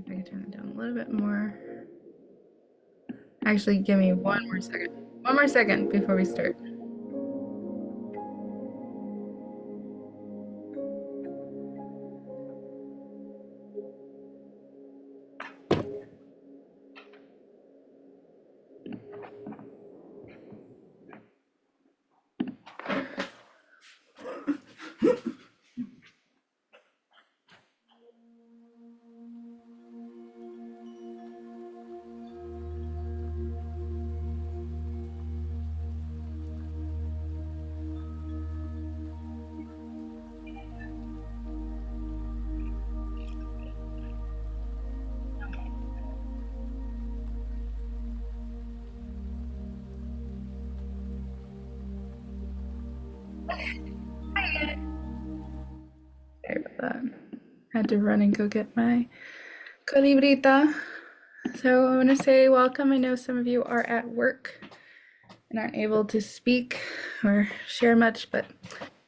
if I can turn it down a little bit more. Actually, give me one more second. One more second before we start. Sorry about that. Had to run and go get my colibrita. So I want to say welcome. I know some of you are at work and aren't able to speak or share much, but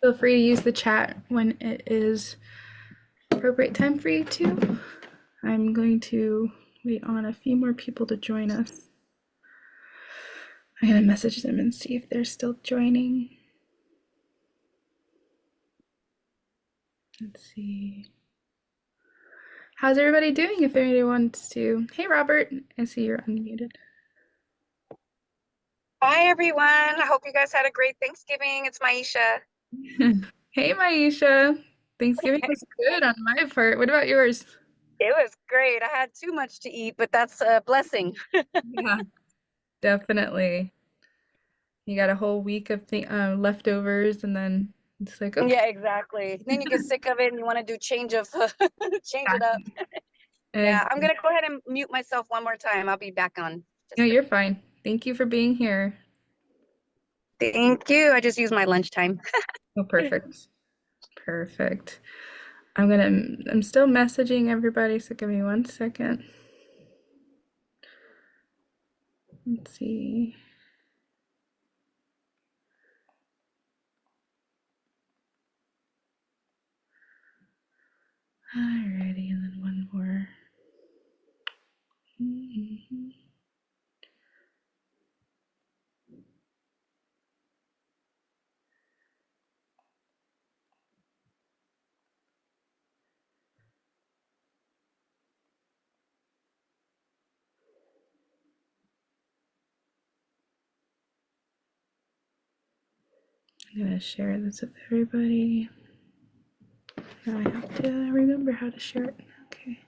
feel free to use the chat when it is appropriate time for you to. I'm going to wait on a few more people to join us. I'm going to message them and see if they're still joining. Let's see. How's everybody doing? If anybody wants to. Hey, Robert. I see you're unmuted. Hi, everyone. I hope you guys had a great Thanksgiving. It's Maisha. Hey, Maisha. Thanksgiving was good on my part. What about yours? It was great. I had too much to eat, but that's a blessing. Yeah, definitely. You got a whole week of leftovers, and then it's like, okay. Yeah, exactly. Then you get sick of it and you want to do change of change it up. Yeah, I'm Exactly. gonna go ahead and mute myself one more time. I'll be back on. No, Just you're fine. Thank you for being here. thank you. I just used my lunchtime. Oh, perfect. Perfect. I'm still messaging everybody, so give me one second. Let's see. Alrighty, and then one more. I'm gonna share this with everybody. Now I have to remember how to share it. Okay.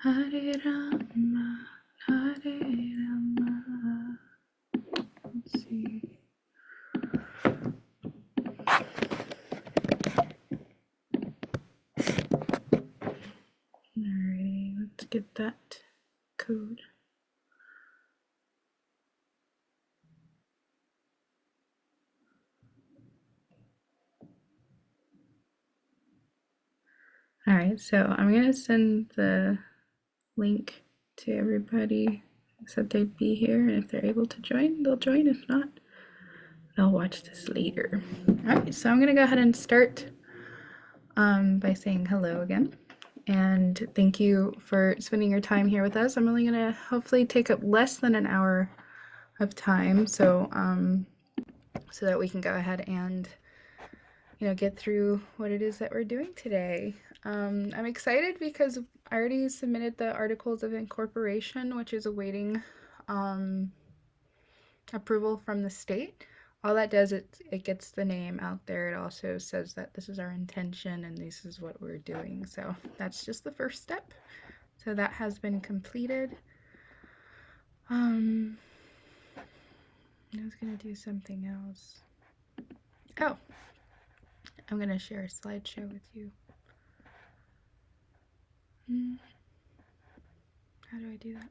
Hare Rama, Hare Rama. Let's see. Alrighty, let's get that code. All right, so I'm gonna send the link to everybody who said they'd be here, and if they're able to join, they'll join. If not, they'll watch this later. All right, so I'm gonna go ahead and start by saying hello again. And thank you for spending your time here with us. I'm only gonna hopefully take up less than an hour of time, so so that we can go ahead and get through what it is that we're doing today. I'm excited because I already submitted the articles of incorporation, which is awaiting approval from the state. All that does, it gets the name out there. It also says that this is our intention and this is what we're doing. So that's just the first step. So that has been completed. I was gonna do something else. Oh, I'm gonna share a slideshow with you. How do I do that?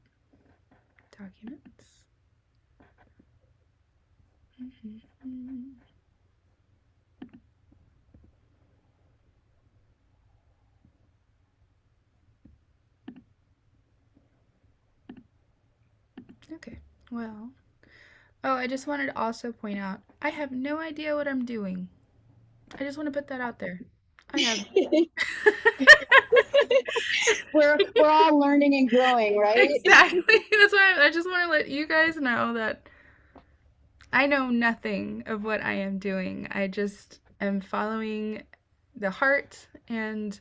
Documents. Okay. Well, oh, I just wanted to also point out I have no idea what I'm doing. I just want to put that out there. I have. We're all learning and growing, right? Exactly. That's why I just want to let you guys know that I know nothing of what I am doing. I just am following the heart and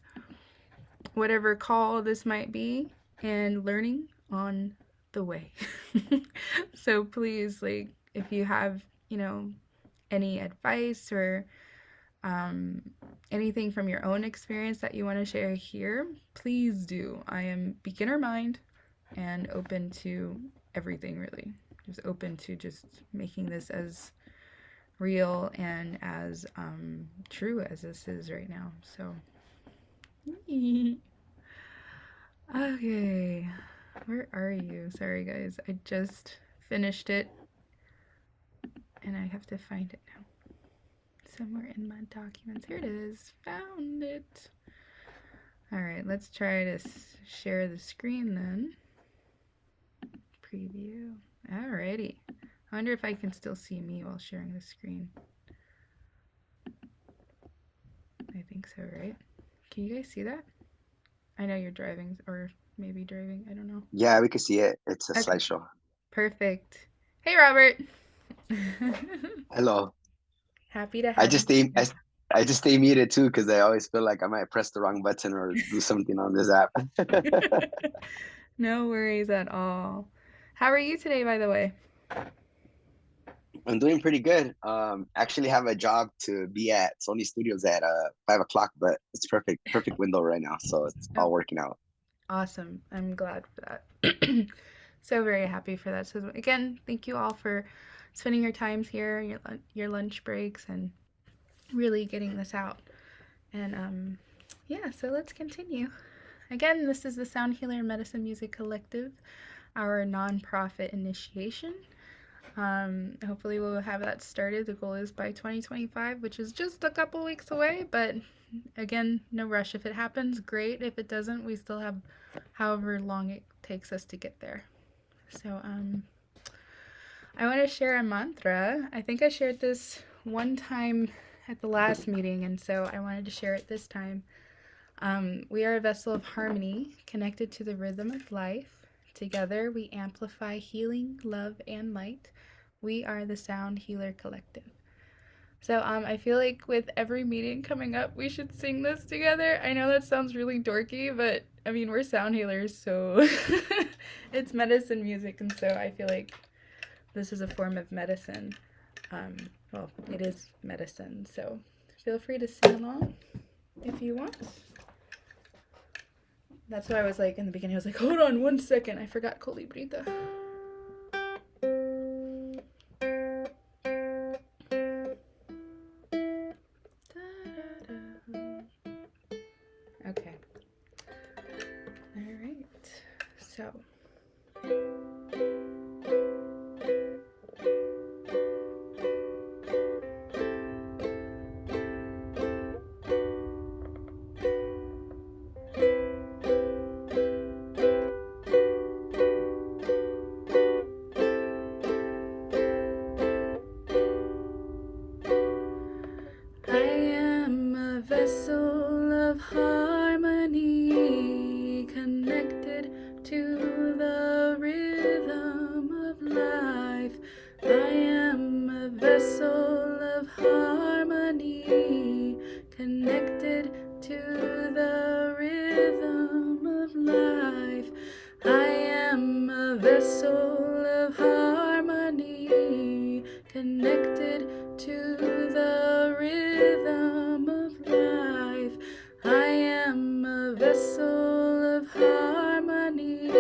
whatever call this might be and learning on the way. So please, like, if you have, any advice or um, anything from your own experience that you want to share here, please do. I am beginner mind and open to everything, really. Just open to just making this as real and as true as this is right now. So, okay. Where are you? Sorry, guys. I just finished it and I have to find it now. Somewhere in my documents. Here it is. Found it. All right, let's try to share the screen then. Preview. Alrighty. I wonder if I can still see me while sharing the screen. I think so, right? Can you guys see that? I know you're driving or maybe driving. I don't know. Yeah, we can see it. It's a Okay. slideshow. Perfect. Hey, Robert. Hello. Happy to I have just you stay here. I just stay muted too because I always feel like I might press the wrong button or do something on this app. No worries at all. How are you today, by the way? I'm doing pretty good. Actually have a job to be at Sony Studios at 5 o'clock, but it's perfect window right now, so it's Oh, all working out. awesome. I'm glad for that. So very happy for that. So again, thank you all for spending your times here, your lunch breaks, and really getting this out. And yeah, so let's continue. Again, this is the Sound Healer Medicine Music Collective, our nonprofit initiation. Hopefully we'll have that started. The goal is by 2025, which is just a couple weeks away, but again, no rush. If it happens, great. If it doesn't, we still have however long it takes us to get there. So, I want to share a mantra. I think I shared this one time at the last meeting, and so I wanted to share it this time. We are a vessel of harmony, connected to the rhythm of life. Together, we amplify healing, love, and light. We are the Sound Healer Collective. So I feel like with every meeting coming up, we should sing this together. I know that sounds really dorky, but I mean, we're sound healers, so it's medicine music, and so I feel like this is a form of medicine. Well, it is medicine, so feel free to sing along if you want. That's why I was like, in the beginning, I was like, hold on 1 second, I forgot Colibrita. Okay. All right. So. I am a vessel of harmony, connected to the rhythm of life. I am a vessel of harmony, connected to the rhythm of life. I am a vessel of harmony, connected to the rhythm of life. I am a vessel of harmony,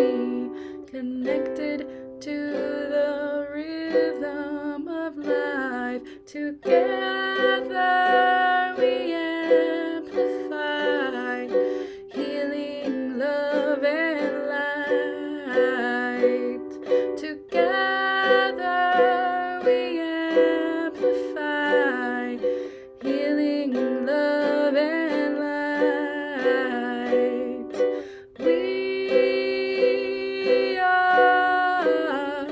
connected to the rhythm of life. Together we amplify healing, love, and light. Together we amplify healing, love, and light. We are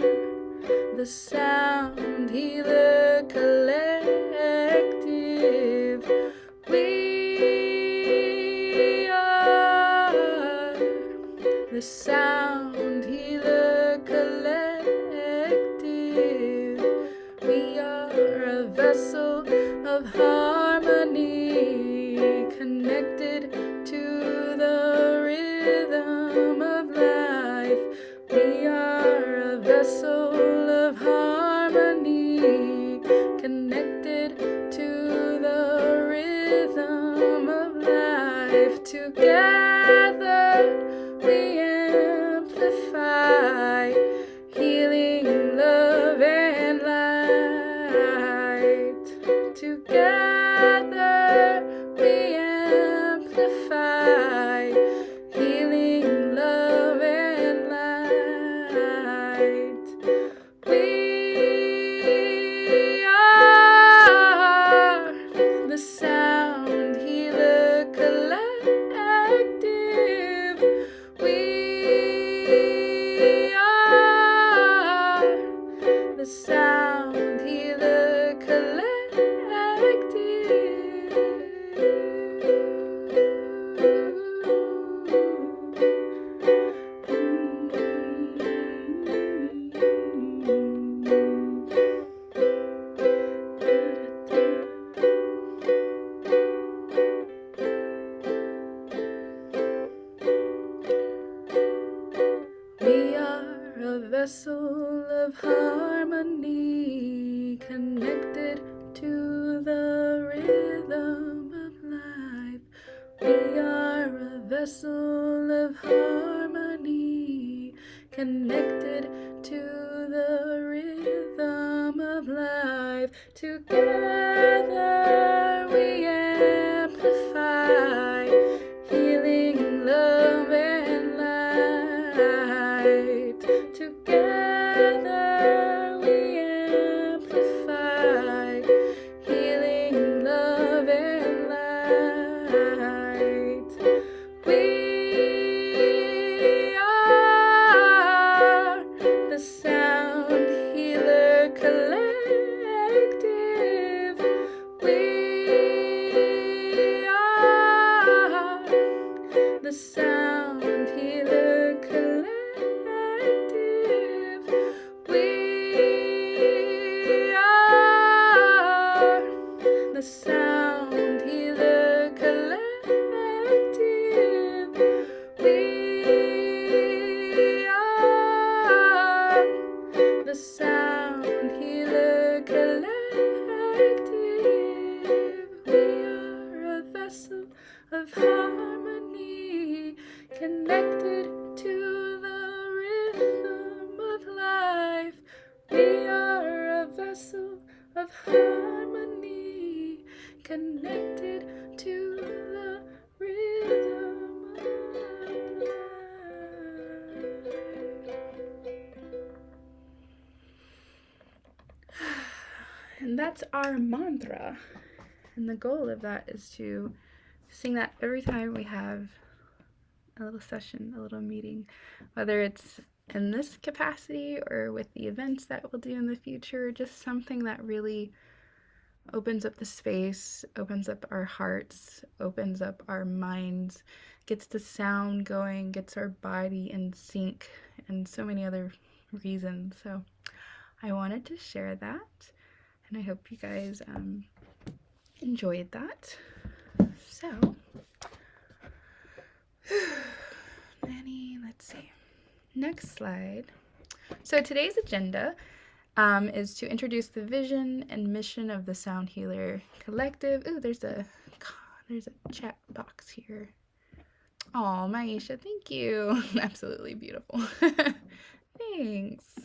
vessel of harmony, connected to the rhythm of life. We are a vessel of harmony, connected to the rhythm of life. Together we amplify healing, love, and light. Together we amplify healing, love, and light. We are the Sound Healer Collective. We are the Sound Healer We are a vessel of harmony, connected to the rhythm of life. We are a vessel of harmony, connected to the rhythm of life. Together we amplify healing, love, and light. Together we amplify healing, love, and light. We are the Sound Healer Collective. We are the Sound Healer Collective. We are the Sound Healer Collective. We are the Sound Healer Collective. We are a vessel of harmony, connected to the rhythm of life. We are a vessel of harmony, connected to the rhythm of life. And that's our mantra. And the goal of that is to sing that every time we have a little session, a little meeting, whether it's in this capacity or with the events that we'll do in the future, just something that really opens up the space, opens up our hearts, opens up our minds, gets the sound going, gets our body in sync, and so many other reasons. So I wanted to share that, and I hope you guys enjoyed that. So, Nanny, let's see. Next slide. So today's agenda is to introduce the vision and mission of the Sound Healer Collective. Ooh, there's a chat box here. Oh, Maisha, thank you. Absolutely beautiful. Thanks.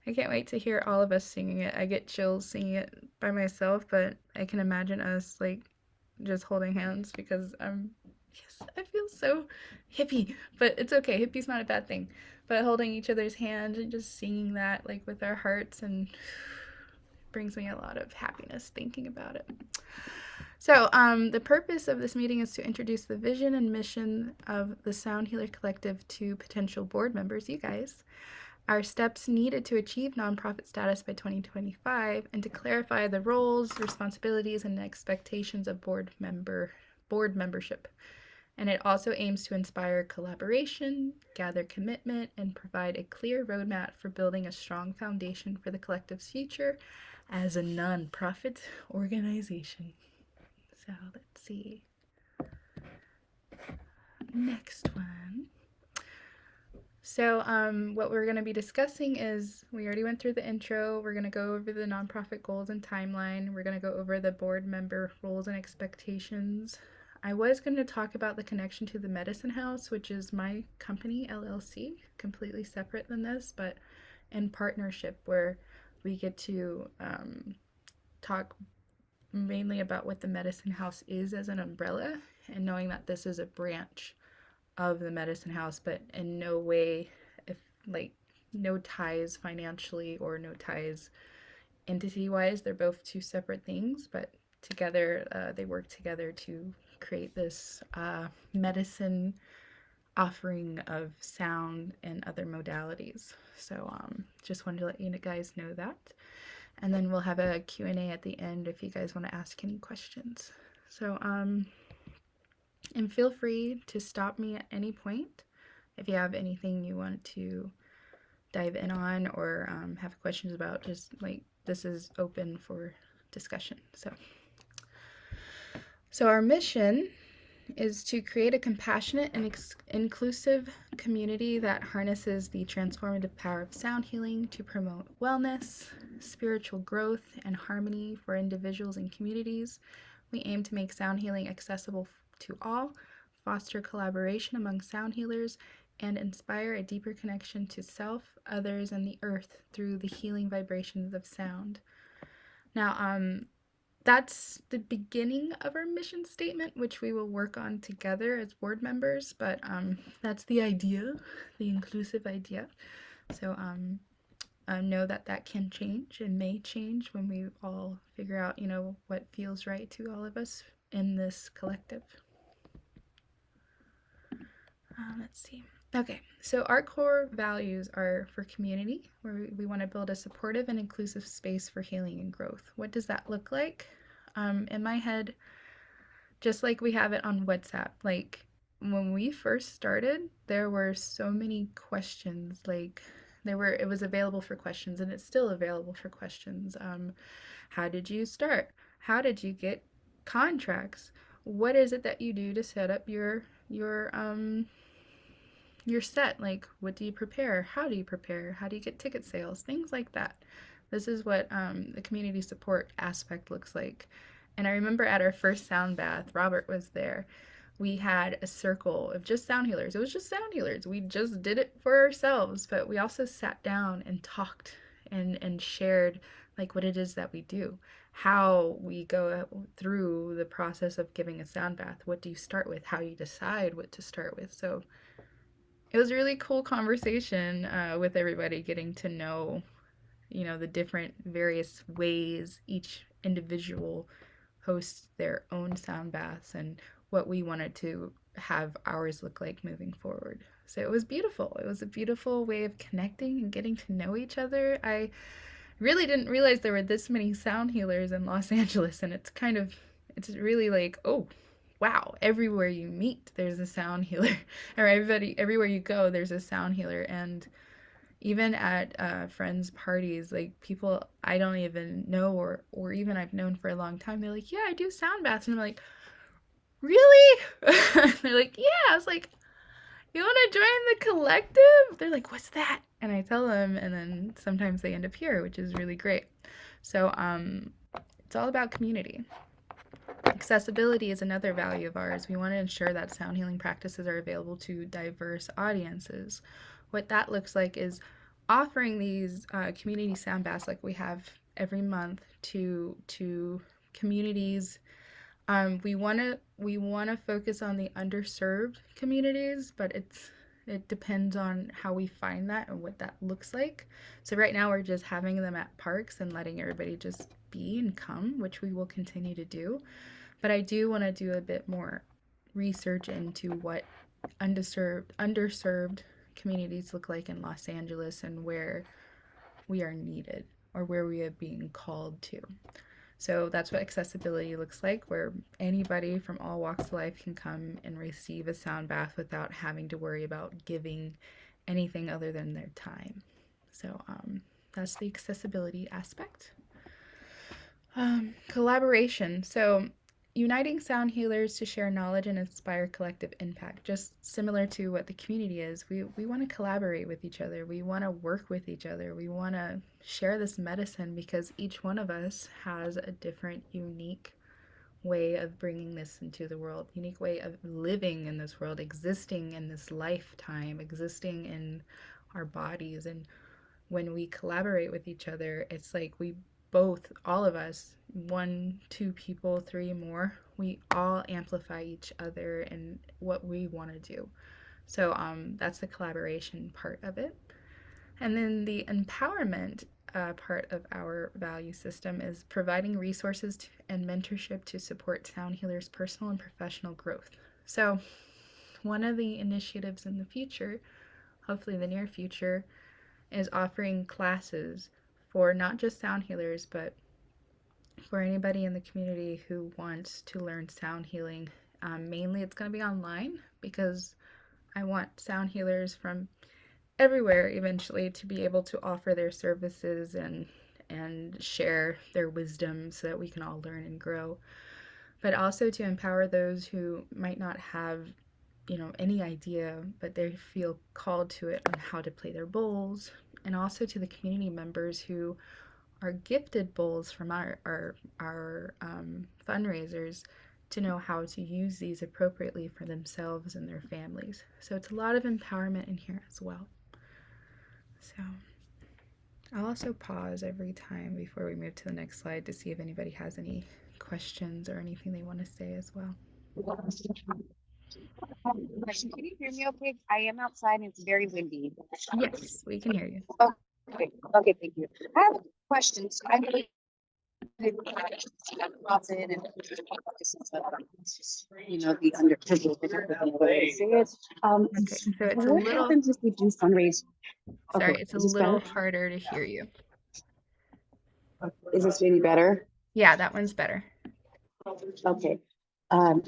I can't wait to hear all of us singing it. I get chills singing it by myself, but I can imagine us like just holding hands because yes, I feel so hippie, but it's okay. Hippie's not a bad thing. But holding each other's hand and just singing that like with our hearts and brings me a lot of happiness thinking about it. So the purpose of this meeting is to introduce the vision and mission of the Sound Healer Collective to potential board members, you guys, our steps needed to achieve nonprofit status by 2025, and to clarify the roles, responsibilities, and expectations of board membership. And it also aims to inspire collaboration, gather commitment, and provide a clear roadmap for building a strong foundation for the collective's future as a non-profit organization. So let's see. Next one. So what we're going to be discussing is, we already went through the intro. We're going to go over the nonprofit goals and timeline. We're going to go over the board member roles and expectations. I was going to talk about the connection to the Medicine House, which is my company, LLC, completely separate than this, but in partnership, where we get to talk mainly about what the Medicine House is as an umbrella, and knowing that this is a branch of the Medicine House, but in no way, if like, no ties financially or no ties entity wise. They're both two separate things, but together they work together to create this medicine offering of sound and other modalities. So just wanted to let you guys know that. And then we'll have a Q&A at the end if you guys want to ask any questions. So and feel free to stop me at any point if you have anything you want to dive in on or have questions about. Just like, this is open for discussion. So our mission is to create a compassionate and inclusive community that harnesses the transformative power of sound healing to promote wellness, spiritual growth, and harmony for individuals and communities. We aim to make sound healing accessible to all, foster collaboration among sound healers, and inspire a deeper connection to self, others, and the earth through the healing vibrations of sound. Now, that's the beginning of our mission statement, which we will work on together as board members, but that's the idea, the inclusive idea. So know that that can change and may change when we all figure out, what feels right to all of us in this collective. Let's see. Okay, so our core values are for community, where we want to build a supportive and inclusive space for healing and growth. What does that look like? In my head, just like we have it on WhatsApp, like when we first started, there were so many questions. Like it was available for questions, and it's still available for questions. How did you start? How did you get contracts? What is it that you do to set up your set? Like, what do you prepare? How do you prepare? How do you get ticket sales? Things like that. This is what the community support aspect looks like. And I remember at our first sound bath, Robert was there. We had a circle of just sound healers. It was just sound healers. We just did it for ourselves, but we also sat down and talked and shared like what it is that we do, how we go through the process of giving a sound bath. What do you start with? How you decide what to start with. So it was a really cool conversation with everybody, getting to know, the different various ways each individual hosts their own sound baths and what we wanted to have ours look like moving forward. So it was beautiful. It was a beautiful way of connecting and getting to know each other. I really didn't realize there were this many sound healers in Los Angeles, and it's really like, oh, wow, everywhere you meet, there's a sound healer. Or everywhere you go, there's a sound healer. And even at friends' parties, like people I don't even know or even I've known for a long time, they're like, yeah, I do sound baths. And I'm like, really? They're like, yeah. I was like, you want to join the collective? They're like, what's that? And I tell them, and then sometimes they end up here, which is really great. So it's all about community. Accessibility is another value of ours. We want to ensure that sound healing practices are available to diverse audiences. What that looks like is offering these community sound baths like we have every month to communities. We want to focus on the underserved communities, but it depends on how we find that and what that looks like. So right now we're just having them at parks and letting everybody just be and come, which we will continue to do. But I do want to do a bit more research into what underserved communities look like in Los Angeles and where we are needed or where we are being called to. So that's what accessibility looks like, where anybody from all walks of life can come and receive a sound bath without having to worry about giving anything other than their time. So that's the accessibility aspect. Collaboration. So, uniting sound healers to share knowledge and inspire collective impact. Just similar to what the community is. We want to collaborate with each other. We want to work with each other. We want to share this medicine because each one of us has a different, unique way of bringing this into the world, unique way of living in this world, existing in this lifetime, existing in our bodies. And when we collaborate with each other, it's like we both, all of us, one, two people, three more, we all amplify each other and what we want to do. So that's the collaboration part of it. And then the empowerment part of our value system is providing resources and mentorship to support sound healers' personal and professional growth. So, one of the initiatives in the future, hopefully the near future, is offering classes for not just sound healers, but for anybody in the community who wants to learn sound healing. Mainly, it's going to be online because I want sound healers from everywhere eventually to be able to offer their services and share their wisdom so that we can all learn and grow, but also to empower those who might not have any idea, but they feel called to it on how to play their bowls, and also to the community members who are gifted bowls from our fundraisers to know how to use these appropriately for themselves and their families. So it's a lot of empowerment in here as well. So I'll also pause every time before we move to the next slide to see if anybody has any questions or anything they want to say as well. Question. Can you hear me okay? I am outside and it's very windy. Yes, we can hear you. Okay, okay, thank you. I have a question. So I believe closet and the underprivileged, the way to say it. Okay, so it's a What little, happens if we do fundraise? sorry, Okay, it's a is this better? little harder to hear you. Is this any better? Yeah, that one's better. Okay. Um,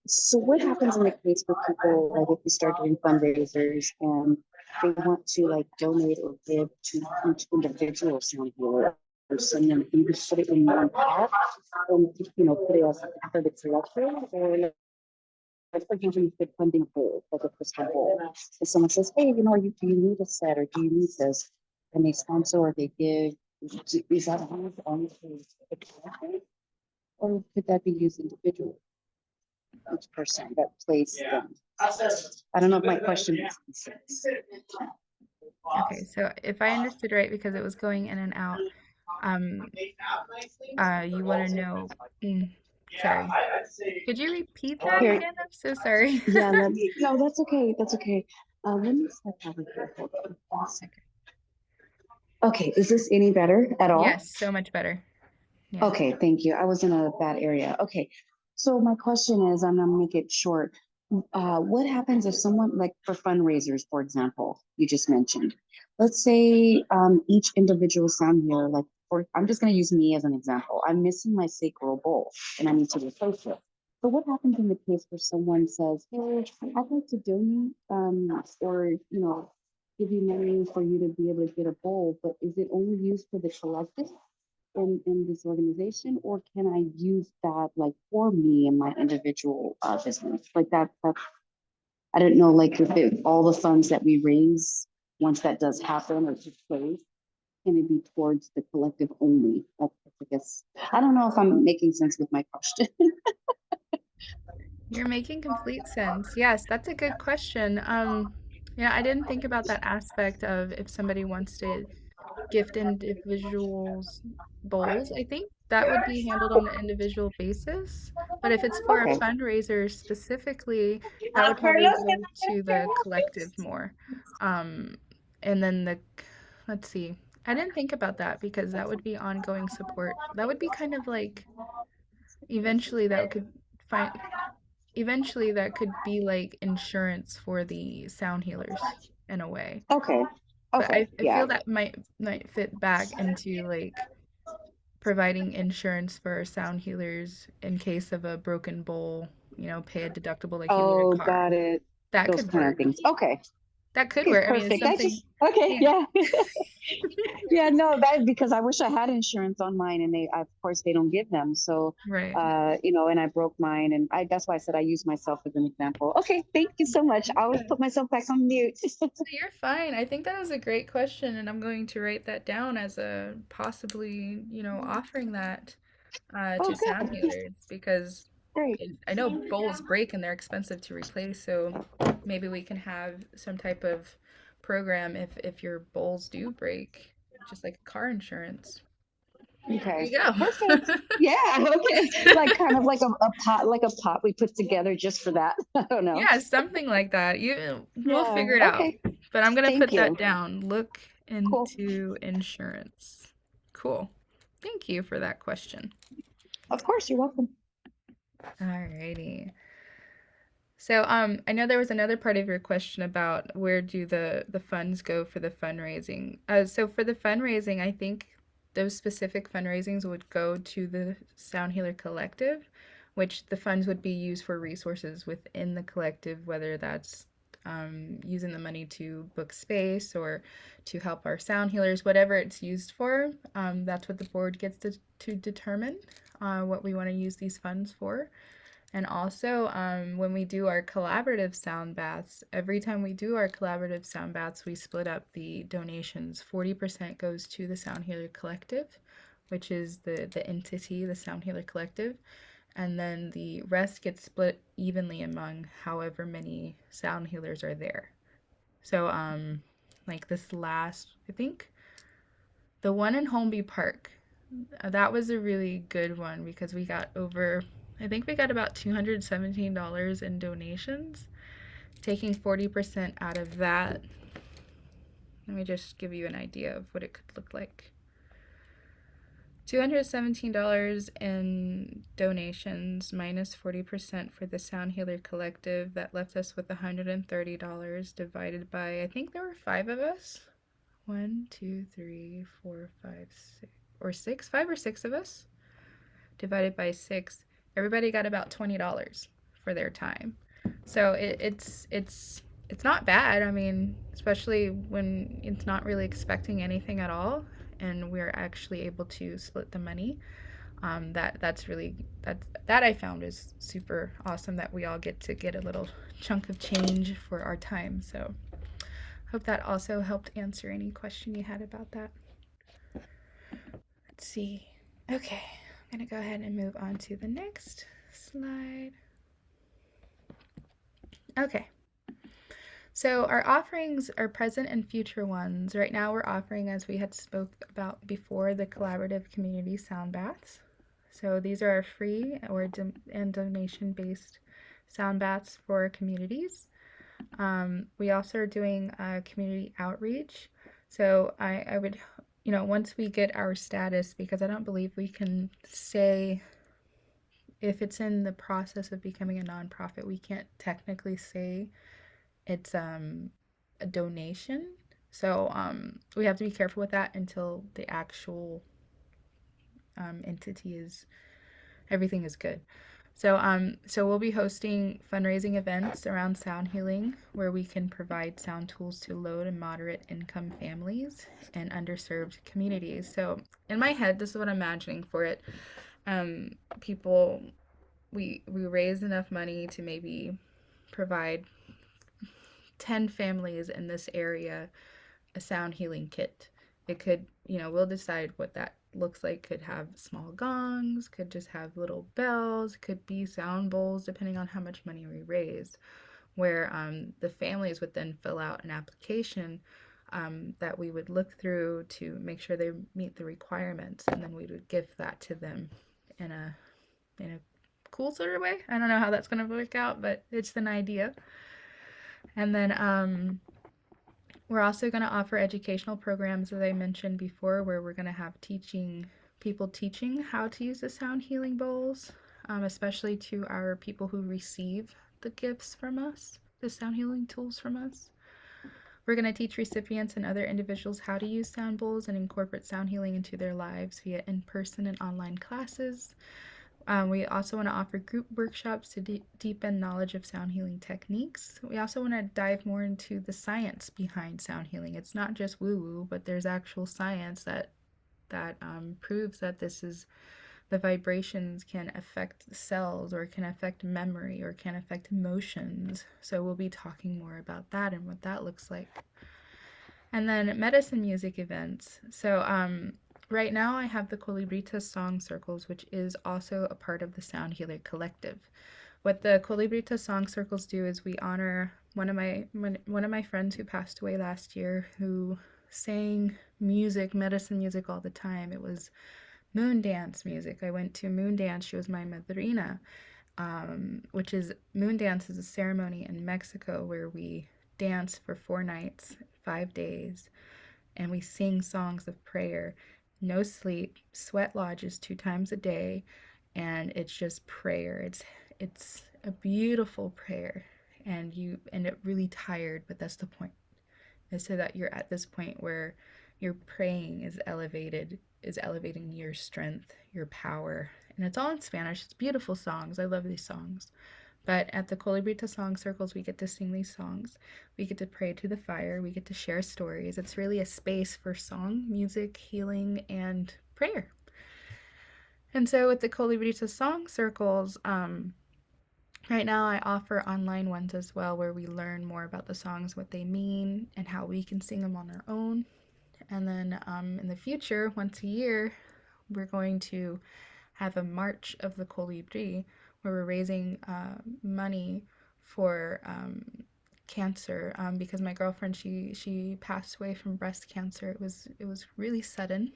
so what happens in the case where people, like if we start doing fundraisers and they want to like donate or give to each individual sound healer or send them, you just put it in one pot and put it as for the collective, or like for example, you could funding bowl, like a crystal bowl. If someone says, hey, do you need a set or do you need this? And they sponsor or they give, is that on the collective? Or could that be used individually? Each person that plays them. I don't know if my question makes sense. Okay, so if I understood right, because it was going in and out, um, you want to know, sorry, could you repeat that Here, again? I'm so sorry. yeah, no, that's okay. That's okay. Let me step over here. Hold on. Okay, is this any better at all? Yes, so much better. Yes. Okay, thank you. I was in a bad area. Okay, so my question is, I'm gonna make it short. What happens if someone, like for fundraisers, for example, you just mentioned, let's say each individual sound here, like I'm just gonna use me as an example. I'm missing my sacral bowl and I need to replace it. So what happens in the case where someone says, hey, I'd like to donate or give you money for you to be able to get a bowl, but is it only used for the collective in this organization, or can I use that like for me in my individual business? Like that I don't know, like if all the funds that we raise, once that does happen or takes place, can it be towards the collective only? I guess I don't know if I'm making sense with my question. You're making complete sense. Yes, that's a good question. Yeah, I didn't think about that aspect of if somebody wants to gift individuals bowls. I think that would be handled on an individual basis. But if it's for a Okay. fundraiser specifically, that would probably go to the collective more. Um, and then let's see. I didn't think about that because that would be ongoing support. That would be kind of like eventually that could find eventually that could be like insurance for the sound healers in a way. Okay. But Okay. I Yeah. feel that might fit back into like providing insurance for sound healers in case of a broken bowl, pay a deductible like you would a Oh, car. got it. That Those could kind of work. things. Okay. That could Okay, work. I mean, it's perfect. I something. just okay, Yeah. yeah. Yeah, no, that because I wish I had insurance on mine and of course they don't give them. So Right. and I broke mine and that's why I said I use myself as an example. Okay, thank you so much. I'll Yeah. put myself back on mute. You're fine. I think that was a great question, and I'm going to write that down as a possibly, offering that Oh, to sound good. healers because Great. I know bowls break and they're expensive to replace. So maybe we can have some type of program if your bowls do break, just like car insurance. There Okay. you go. Perfect. Yeah, okay. Like kind of like a pot we put together just for that. I don't know. Yeah, something like that. We'll Yeah. figure it out. Okay. But I'm gonna Thank put that you. down. Look Cool. into insurance. Cool. Thank you for that question. Of course, you're welcome. Alrighty. So I know there was another part of your question about where do the funds go for the fundraising. So for the fundraising, I think those specific fundraisings would go to the Sound Healer Collective, which the funds would be used for resources within the collective, whether that's using the money to book space or to help our sound healers, whatever it's used for. That's what the board gets to determine what we want to use these funds for. And also, when we do our collaborative sound baths, every time we do our collaborative sound baths, we split up the donations. 40% goes to the Sound Healer Collective, which is the entity, the Sound Healer Collective. And then the rest gets split evenly among however many sound healers are there. So, like this last, I think, the one in Holmby Park, that was a really good one because we got over, I think we got about $217 in donations. Taking 40% out of that, let me just give you an idea of what it could look like. $217 in donations minus 40% for the Sound Healer Collective. That left us with $130 divided by, I think there were 5 of us. 5 or 6 of us divided by 6. Everybody got about $20 for their time. So it's not bad. I mean, especially when it's not really expecting anything at all, and we're actually able to split the money. That's really that I found is super awesome that we all get to get a little chunk of change for our time. So hope that also helped answer any question you had about that. Let's see. Okay, I'm gonna go ahead and move on to the next slide. Okay. So our offerings are present and future ones. Right now we're offering, as we had spoke about before, the collaborative community sound baths. So these are our free and donation-based sound baths for communities. We also are doing community outreach. So I would, once we get our status, because I don't believe we can say if it's in the process of becoming a nonprofit, we can't technically say it's a donation. So we have to be careful with that until the actual entity is everything is good. So we'll be hosting fundraising events around sound healing where we can provide sound tools to low and moderate income families and underserved communities. So in my head, this is what I'm imagining for it. People, we raise enough money to maybe provide 10 families in this area a sound healing kit. It could, we'll decide what that looks like. Could have small gongs, could just have little bells, could be sound bowls, depending on how much money we raise. Where the families would then fill out an application that we would look through to make sure they meet the requirements, and then we would give that to them in a cool sort of way. I don't know how that's going to work out, but it's an idea. And then we're also going to offer educational programs, as I mentioned before, where we're going to have people teaching how to use the sound healing bowls, especially to our people who receive the gifts from us, the sound healing tools from us. We're going to teach recipients and other individuals how to use sound bowls and incorporate sound healing into their lives via in-person and online classes. We also want to offer group workshops to deepen knowledge of sound healing techniques. We also want to dive more into the science behind sound healing. It's not just woo woo, but there's actual science that proves that this is the vibrations can affect cells or can affect memory or can affect emotions. So we'll be talking more about that and what that looks like. And then medicine music events. So right now I have the Colibrita Song Circles, which is also a part of the Sound Healer Collective. What the Colibrita Song Circles do is we honor one of my friends who passed away last year, who sang music, medicine music all the time. It was moon dance music. I went to moon dance. She was my madrina, which is moon dance is a ceremony in Mexico where we dance for 4 nights, 5 days, and we sing songs of prayer. No sleep, sweat lodges 2 times a day, and it's just prayer. It's a beautiful prayer, and you end up really tired, but that's the point. Is so that you're at this point where your praying is elevating your strength, your power. And it's all in Spanish. It's beautiful songs. I love these songs. But at the Colibrita Song Circles, we get to sing these songs. We get to pray to the fire. We get to share stories. It's really a space for song, music, healing, and prayer. And so with the Colibrita Song Circles, right now I offer online ones as well where we learn more about the songs, what they mean, and how we can sing them on our own. And then in the future, once a year, we're going to have a March of the Colibri where we're raising money for cancer, because my girlfriend, she passed away from breast cancer. It was really sudden,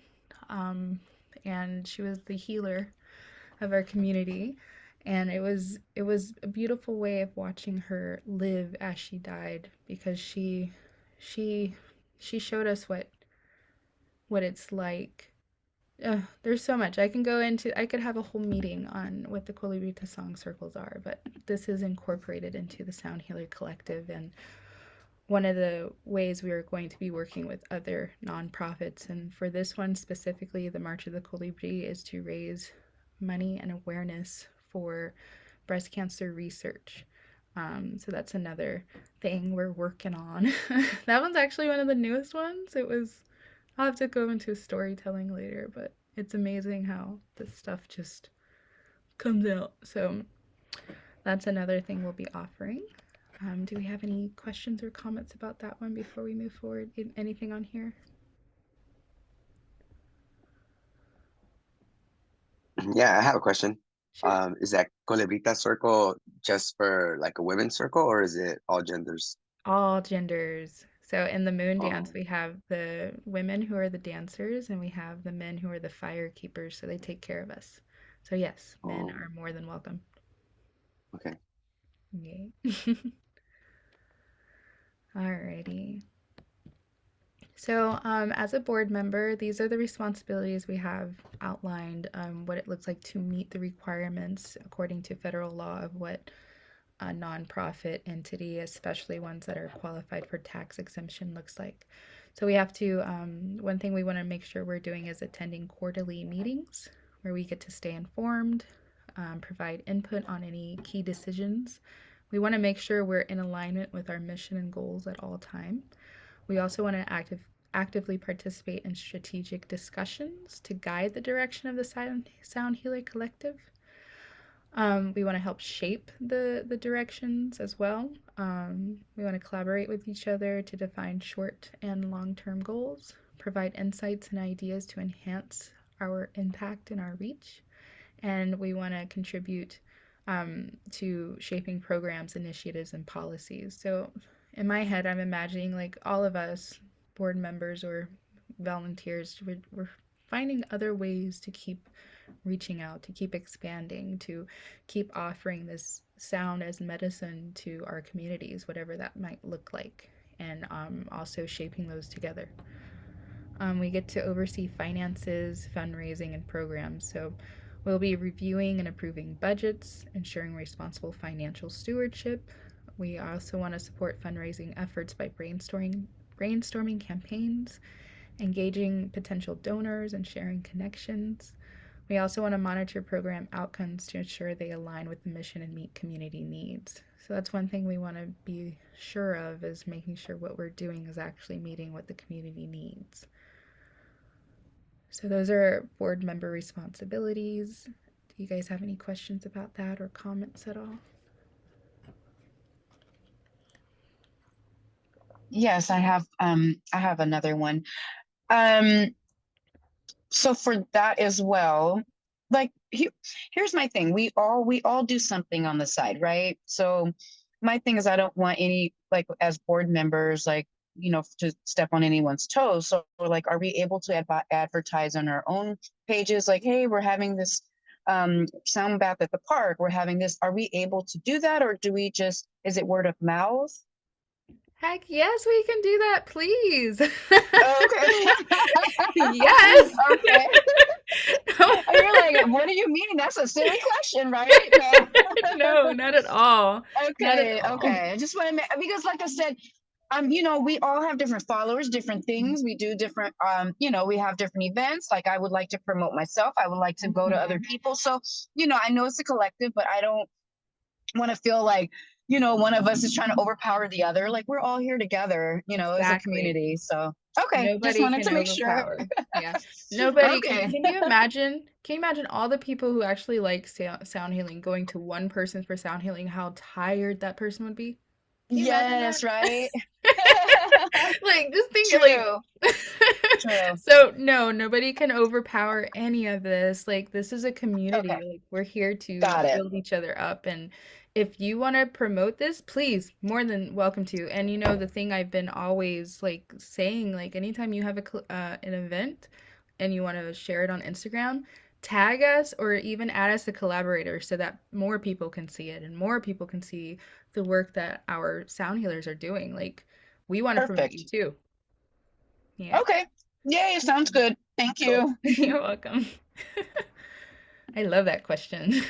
um, and she was the healer of our community, and it was a beautiful way of watching her live as she died, because she she showed us what it's like. There's so much I can go into. I could have a whole meeting on what the Colibrita Song Circles are, but this is incorporated into the Sound Healer Collective, and one of the ways we are going to be working with other nonprofits. And for this one specifically, the March of the Colibri is to raise money and awareness for breast cancer research. So that's another thing we're working on. That one's actually one of the newest ones. I'll have to go into storytelling later, but it's amazing how this stuff just comes out. So that's another thing we'll be offering. Do we have any questions or comments about that one before we move forward? Anything on here? Yeah, I have a question. Sure. Is that Colebrita circle just for like a women's circle, or is it all genders? All genders. So in the moon dance, Oh, we have the women who are the dancers, and we have the men who are the fire keepers, so they take care of us. So yes, men oh, are more than welcome. okay. Yay. Alrighty. So, as a board member, these are the responsibilities we have outlined, what it looks like to meet the requirements according to federal law of what a nonprofit entity, especially ones that are qualified for tax exemption, looks like. So, we have to, one thing we want to make sure we're doing is attending quarterly meetings where we get to stay informed, provide input on any key decisions. We want to make sure we're in alignment with our mission and goals at all time. We also want to actively participate in strategic discussions to guide the direction of the Sound Healer Collective. We want to help shape the directions as well. We want to collaborate with each other to define short and long term goals, provide insights and ideas to enhance our impact and our reach, and we want to contribute to shaping programs, initiatives, and policies. So, in my head, I'm imagining like all of us, board members or volunteers, we're finding other ways to keep reaching out, to keep expanding, to keep offering this sound as medicine to our communities, whatever that might look like, and also shaping those together. We get to oversee finances, fundraising, and programs. So we'll be reviewing and approving budgets, ensuring responsible financial stewardship. We also want to support fundraising efforts by brainstorming campaigns, engaging potential donors, and sharing connections. We also want to monitor program outcomes to ensure they align with the mission and meet community needs. So that's one thing we want to be sure of, is making sure what we're doing is actually meeting what the community needs. So those are board member responsibilities. Do you guys have any questions about that or comments at all? Yes, I have another one. Um so for that as well, like here's my thing. We all do something on the side, right? So my thing is I don't want any, like, as board members, like, to step on anyone's toes. So like, are we able to advertise on our own pages, like, hey, we're having this sound bath at the park, we're having this, are we able to do that, or do we just, is it word of mouth? Heck yes, we can do that, please. Okay. Yes. Okay. And you're like, what do you mean? That's a silly question, right? No. No, not at all. Not at Okay, all. okay. I just want to make, because like I said, we all have different followers, different things. We do different, we have different events. Like, I would like to promote myself. I would like to go to other people. So, I know it's a collective, but I don't want to feel like, one of us is trying to overpower the other. Like, we're all here together, as a Exactly. community. So, okay, just Nobody wanted can to make sure. overpower. Yeah. Nobody can. Okay. Can you imagine all the people who actually like sound healing going to one person for sound healing, how tired that person would be? Can you imagine that? Yes, right. Like, just think like True. True. so no, nobody can overpower any of this. Like, this is a Okay. community. Like, we're here to Got it. build each other up, and if you want to promote this, please, more than welcome to. And the thing I've been always like saying, like, anytime you have an event and you want to share it on Instagram, tag us or even add us a collaborator so that more people can see it and more people can see the work that our sound healers are doing. Like, we want to promote you Perfect. too. Yeah. Okay. Yay, sounds good. Thank Cool. you. You're welcome. I love that question.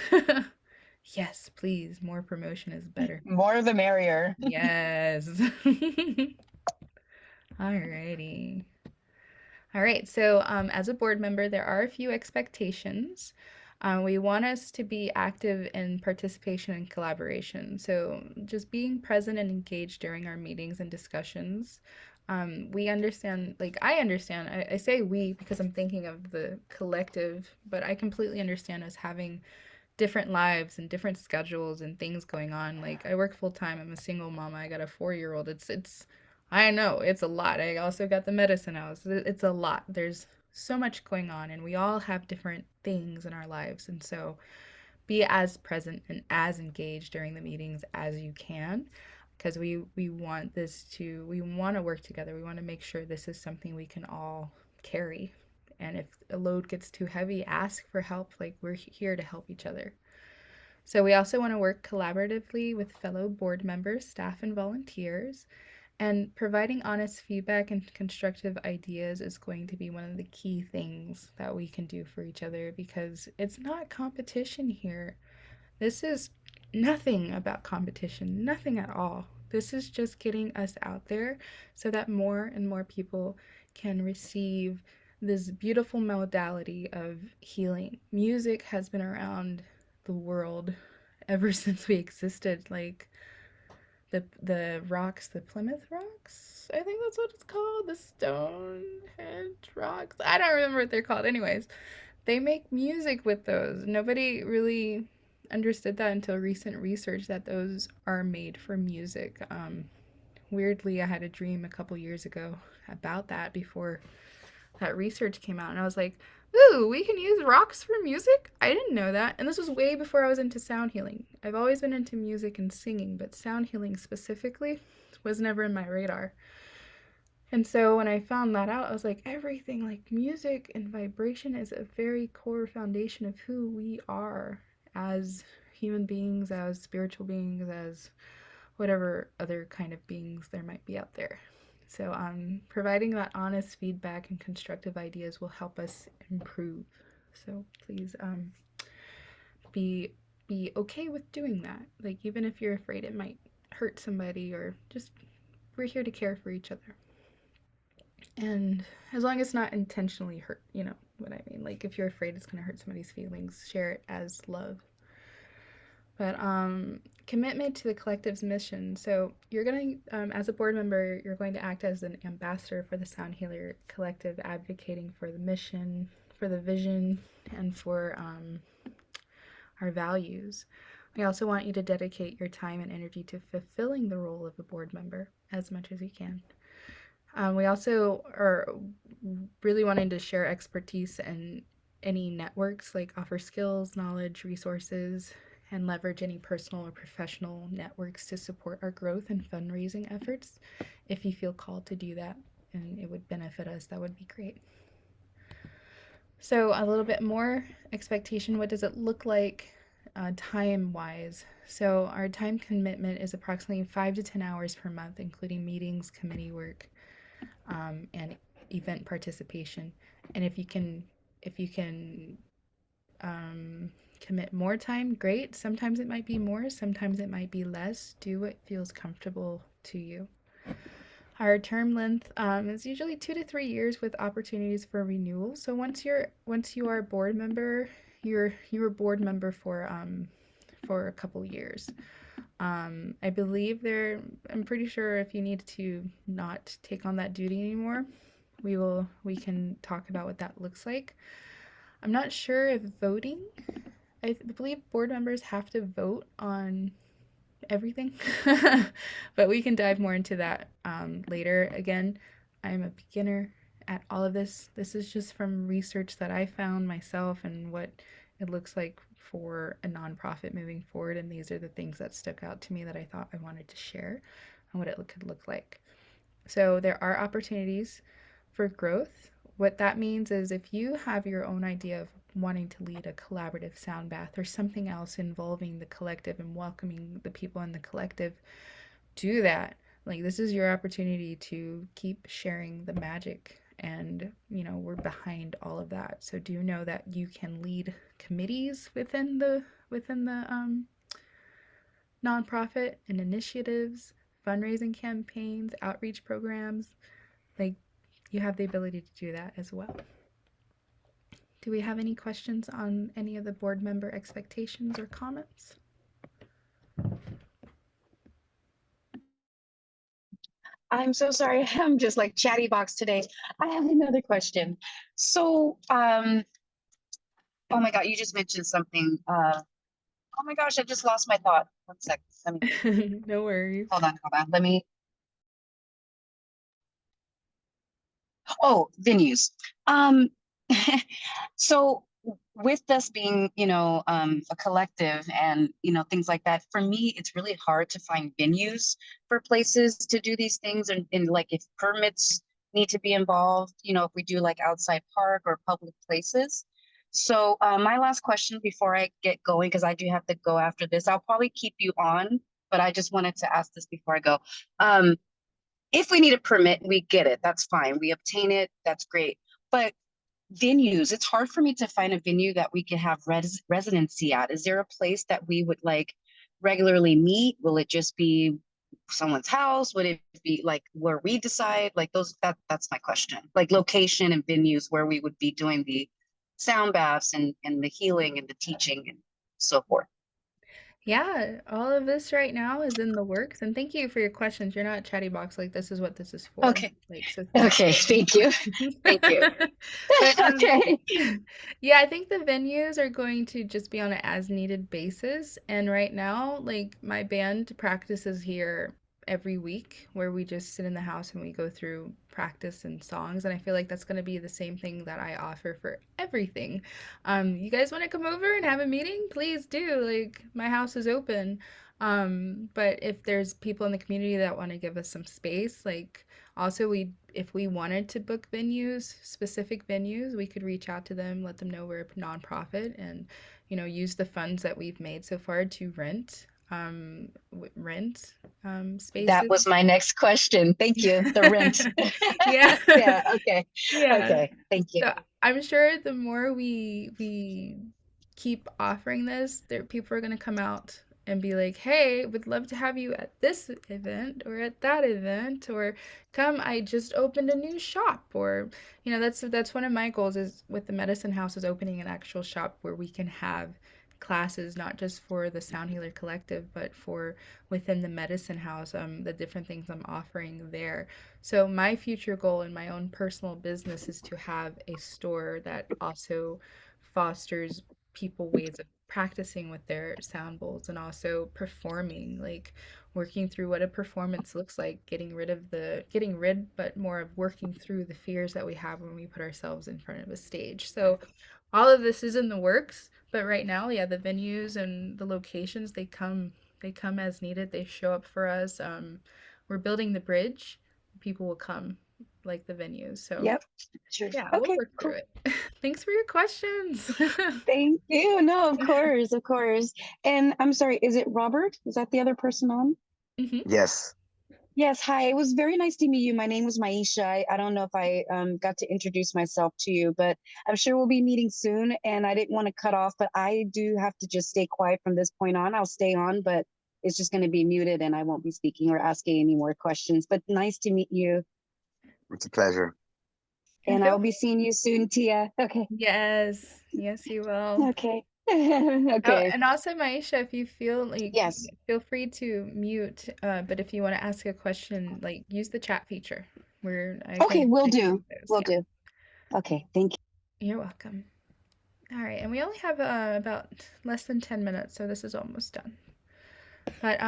Yes, please. More promotion is better. More the merrier. Yes. Alrighty. All right, so as a board member, there are a few expectations. We want us to be active in participation and collaboration. So just being present and engaged during our meetings and discussions. We understand, like, I understand, I say we because I'm thinking of the collective, but I completely understand us having different lives and different schedules and things going on. Like, I work full time. I'm a single mama. I got a 4-year old. It's I know it's a lot. I also got the medicine house. It's a lot. There's so much going on, and we all have different things in our lives. And so be as present and as engaged during the meetings as you can, because we want we want to work together. We want to make sure this is something we can all carry. And if a load gets too heavy, ask for help. Like, we're here to help each other. So we also want to work collaboratively with fellow board members, staff, and volunteers. And providing honest feedback and constructive ideas is going to be one of the key things that we can do for each other, because it's not competition here. This is nothing about competition, nothing at all. This is just getting us out there so that more and more people can receive this beautiful modality of healing. Music has been around the world ever since we existed. Like, the rocks, the Plymouth rocks, I think that's what it's called, the Stonehenge rocks. I don't remember what they're called. Anyways, they make music with those. Nobody really understood that until recent research, that those are made for music. Weirdly, I had a dream a couple years ago about that before that research came out, and I was like, ooh, we can use rocks for music? I didn't know that. And this was way before I was into sound healing. I've always been into music and singing, but sound healing specifically was never in my radar. And so when I found that out, I was like, everything, like, music and vibration is a very core foundation of who we are as human beings, as spiritual beings, as whatever other kind of beings there might be out there. So providing that honest feedback and constructive ideas will help us improve. So please be okay with doing that. Like, even if you're afraid it might hurt somebody, or just, we're here to care for each other. And as long as it's not intentionally hurt, what I mean. Like if you're afraid it's going to hurt somebody's feelings, share it as love. But commitment to the collective's mission. So you're going to, as a board member, you're going to act as an ambassador for the Sound Healer Collective, advocating for the mission, for the vision, and for our values. We also want you to dedicate your time and energy to fulfilling the role of a board member as much as you can. We also are really wanting to share expertise and any networks, like offer skills, knowledge, resources, and leverage any personal or professional networks to support our growth and fundraising efforts. If you feel called to do that and it would benefit us, that would be great. So, a little bit more expectation. What does it look like time wise? So, our time commitment is approximately 5 to 10 hours per month, including meetings, committee work, and event participation. And if you can commit more time, great. Sometimes it might be more, sometimes it might be less. Do what feels comfortable to you. Our term length is usually 2 to 3 years with opportunities for renewal. So once you are a board member, you're a board member for a couple years. I believe I'm pretty sure if you need to not take on that duty anymore, we can talk about what that looks like. I'm not sure if voting. I believe board members have to vote on everything, but we can dive more into that later. Again, I'm a beginner at all of this. This is just from research that I found myself and what it looks like for a nonprofit moving forward. And these are the things that stuck out to me that I thought I wanted to share and what it could look like. So there are opportunities for growth. What that means is if you have your own idea of wanting to lead a collaborative sound bath or something else involving the collective and welcoming the people in the collective, do that. Like, this is your opportunity to keep sharing the magic. And, we're behind all of that. So do know that you can lead committees within the nonprofit and initiatives, fundraising campaigns, outreach programs. Like, you have the ability to do that as well. Do we have any questions on any of the board member expectations or comments? I'm so sorry. I'm just like chatty box today. I have another question. So, oh my God, you just mentioned something. Oh my gosh, I just lost my thought. 1 sec. No worries. Hold on. Let me. Oh, venues. Um, so with us being, a collective and, things like that, for me, it's really hard to find venues for places to do these things. And like if permits need to be involved, if we do like outside park or public places. So my last question before I get going, because I do have to go after this, I'll probably keep you on, but I just wanted to ask this before I go. If we need a permit, we get it. That's fine. We obtain it. That's great. But venues, it's hard for me to find a venue that we can have residency at. Is there a place that we would like regularly meet? Will it just be someone's house? Would it be like where we decide? Like that's my question. Like location and venues where we would be doing the sound baths and the healing and the teaching and so forth. Yeah, all of this right now is in the works. And thank you for your questions. You're not chatty box, like this is what this is for. Okay. Like, so Okay. Thank you. Thank you. But Okay. yeah, I think the venues are going to just be on an as needed basis. And right now, like my band practices here every week where we just sit in the house and we go through practice and songs. And I feel like that's going to be the same thing that I offer for everything. You guys want to come over and have a meeting? Please do. Like my house is open. But if there's people in the community that want to give us some space, like also if we wanted to book venues, specific venues, we could reach out to them, let them know we're a nonprofit, and use the funds that we've made so far to rent That was spaces. my next question. Thank you. The rent. Yeah. Yeah. Okay. Yeah. Okay. Thank you. So I'm sure the more we keep offering this, there people are going to come out and be like, hey, would love to have you at this event or at that event, or come, I just opened a new shop, or that's one of my goals is with the medicine house is opening an actual shop where we can have classes not just for the Sound Healer Collective, but for within the medicine house, the different things I'm offering there. So my future goal in my own personal business is to have a store that also fosters people ways of practicing with their sound bowls and also performing, like working through what a performance looks like, getting rid but more of working through the fears that we have when we put ourselves in front of a stage. So all of this is in the works, but right now, yeah, the venues and the locations, they come as needed. They show up for us. We're building the bridge. People will come, like the venues. So Yep. Sure. yeah, we'll Okay, work through cool. it. Thanks for your questions. Thank you. No, of course, of course. And I'm sorry, is it Robert? Is that the other person on? Hmm. Yes. Yes, hi. It was very nice to meet you. My name was Maisha. I don't know if I got to introduce myself to you, but I'm sure we'll be meeting soon. And I didn't want to cut off, but I do have to just stay quiet from this point on. I'll stay on, but it's just going to be muted and I won't be speaking or asking any more questions. But nice to meet you. It's a pleasure. And And feel I'll be seeing you soon, Tia. Okay. yes, yes, you will. Okay. Oh, Okay. and also, Maisha, if you feel like, Yes. feel free to mute. But if you want to ask a question, like use the chat feature, where Okay, will I can do. read those. Will Yeah, do. Okay. Thank you. you're welcome. All right, and we only have about less than 10 minutes, so this is almost done. But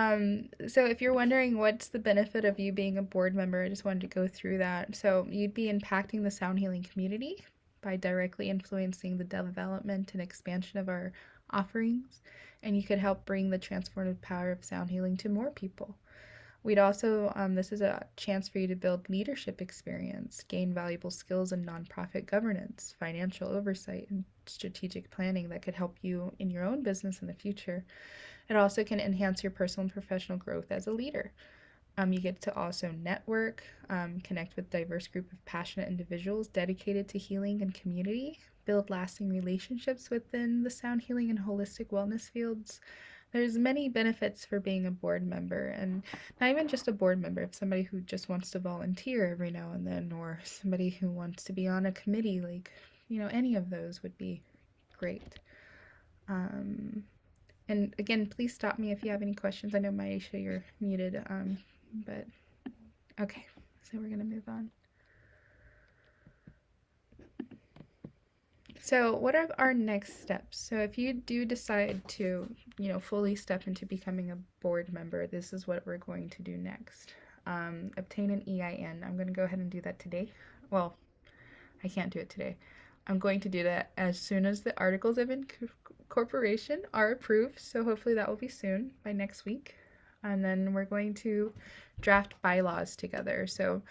so if you're wondering what's the benefit of you being a board member, I just wanted to go through that. So you'd be impacting the sound healing community by directly influencing the development and expansion of our offerings, and you could help bring the transformative power of sound healing to more people. We'd also, this is a chance for you to build leadership experience, gain valuable skills in nonprofit governance, financial oversight, and strategic planning that could help you in your own business in the future. It also can enhance your personal and professional growth as a leader. You get to also network, connect with diverse group of passionate individuals dedicated to healing and community, build lasting relationships within the sound healing and holistic wellness fields. There's many benefits for being a board member, and not even just a board member, if somebody who just wants to volunteer every now and then, or somebody who wants to be on a committee, like, any of those would be great. Um, and again, please stop me if you have any questions. I know, Maisha, you're muted, but okay, so we're gonna move on. So, what are our next steps? So, if you do decide to, fully step into becoming a board member, this is what we're going to do next. Obtain an EIN. I'm going to go ahead and do that today. Well, I can't do it today. I'm going to do that as soon as the articles of incorporation are approved. So hopefully that will be soon, by next week. And then we're going to draft bylaws together. So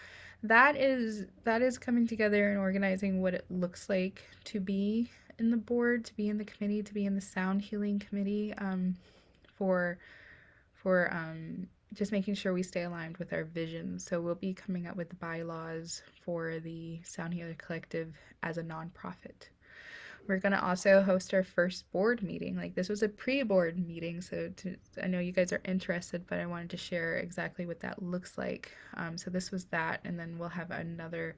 that is coming together and organizing what it looks like to be in the board, to be in the committee, to be in the sound healing committee, for just making sure we stay aligned with our vision. So we'll be coming up with bylaws for the Sound Healer Collective as a nonprofit. We're going to also host our first board meeting. Like, this was a pre-board meeting, so I know you guys are interested, but I wanted to share exactly what that looks like. So this was that, and then we'll have another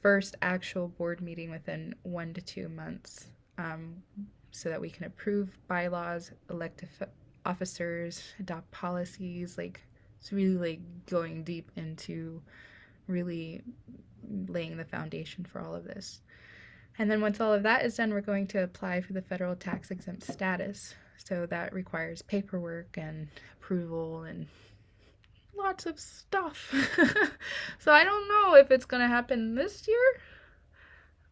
first actual board meeting within 1 to 2 months, so that we can approve bylaws, elect officers, adopt policies. Like, it's really like going deep into really laying the foundation for all of this. And then once all of that is done, we're going to apply for the federal tax exempt status. So that requires paperwork and approval and lots of stuff. So I don't know if it's going to happen this year,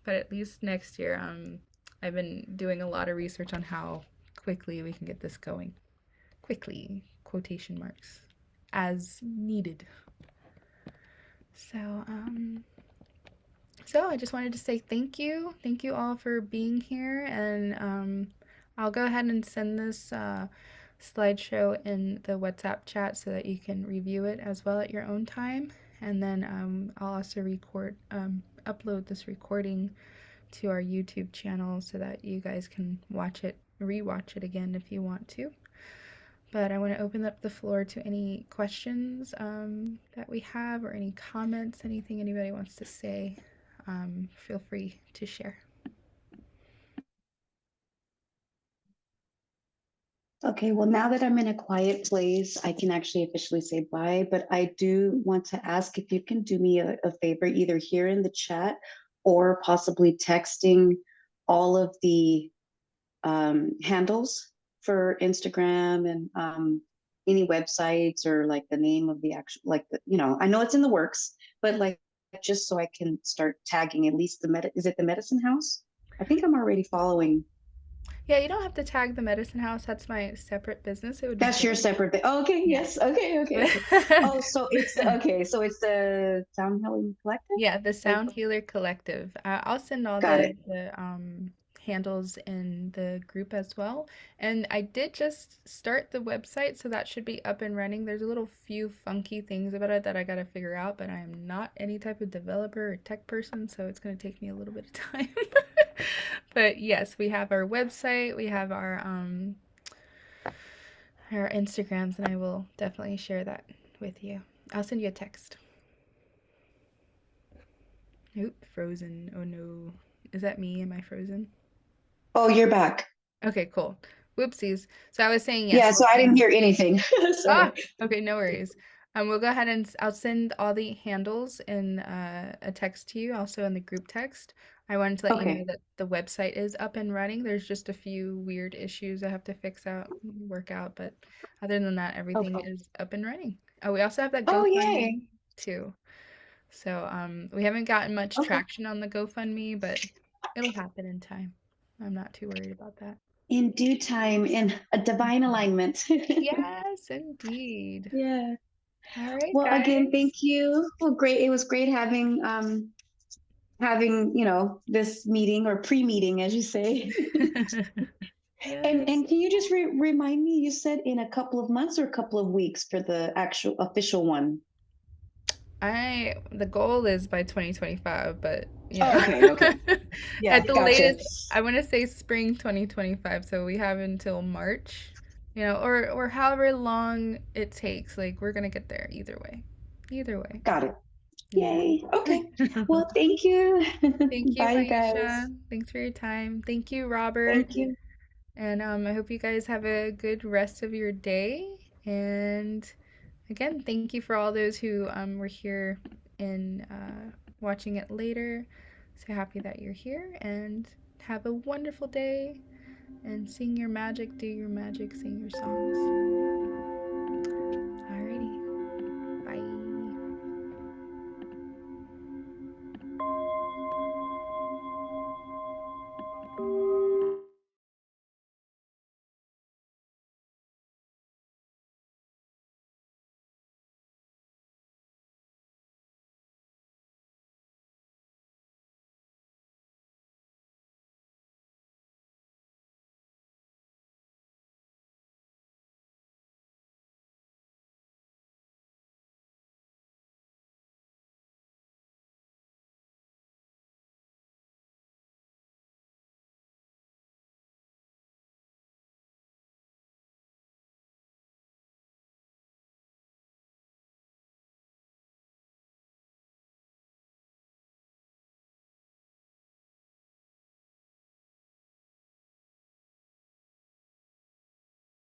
but at least next year. I've been doing a lot of research on how quickly we can get this going. Quickly, quotation marks, as needed. So, I just wanted to say thank you. Thank you all for being here. And I'll go ahead and send this slideshow in the WhatsApp chat so that you can review it as well at your own time. And then I'll also upload this recording to our YouTube channel so that you guys can watch it, rewatch it again if you want to. But I want to open up the floor to any questions that we have or any comments, anything anybody wants to say. Feel free to share. Okay, well, now that I'm in a quiet place, I can actually officially say bye, but I do want to ask if you can do me a favor, either here in the chat or possibly texting all of the handles for Instagram and any websites or like the name of the actual, like, I know it's in the works, but like just so I can start tagging at least is it the medicine house? I think I'm already following. Yeah, you don't have to tag the medicine house. That's my separate business. It would be That's your great. separate thing. Oh, okay, Yeah. yes. Okay, okay, okay. Oh, so it's okay. So it's the Sound Healing Collective? Yeah, the Or Sound Healer Collective. I'll send all got it. the handles in the group as well. And I did just start the website, so that should be up and running. There's a little few funky things about it that I gotta figure out, but I am not any type of developer or tech person, so it's gonna take me a little bit of time. But yes, we have our website, we have our Instagrams, and I will definitely share that with you. I'll send you a text. Oop, frozen. Oh no. Is that me? Am I frozen? Oh, you're back. Okay, cool. Whoopsies. So I was saying Yeah, yes. so I didn't hear anything. Sorry. Ah, okay, no worries. We'll go ahead and I'll send all the handles in a text to you, also in the group text. I wanted to let you know Okay, that the website is up and running. There's just a few weird issues I have to fix out, work out, but other than that, everything okay. is up and running. Oh, we also have that Oh, GoFundMe yay. too. So we haven't gotten much Okay. traction on the GoFundMe, but it'll happen in time. I'm not too worried about that. In due time, in a divine alignment. Yes, indeed. Yeah. All right, Well, again, guys. thank you. Well, great. It was great having, this meeting or pre-meeting, as you say. Yes. And can you just remind me, you said in a couple of months or a couple of weeks for the actual official one? The goal is by 2025, but Oh, okay, okay. Yeah, at the gotcha. latest, I want to say spring 2025. So we have until March, or however long it takes. Like we're gonna get there either way. Either way. Got it. Yeah. Yay. Okay. Well, thank you. Thank you, Bye, you guys. Aisha. Thanks for your time. Thank you, Robert. Thank you. And I hope you guys have a good rest of your day. And again, thank you for all those who were here and watching it later. So happy that you're here and have a wonderful day and sing your magic, do your magic, sing your songs.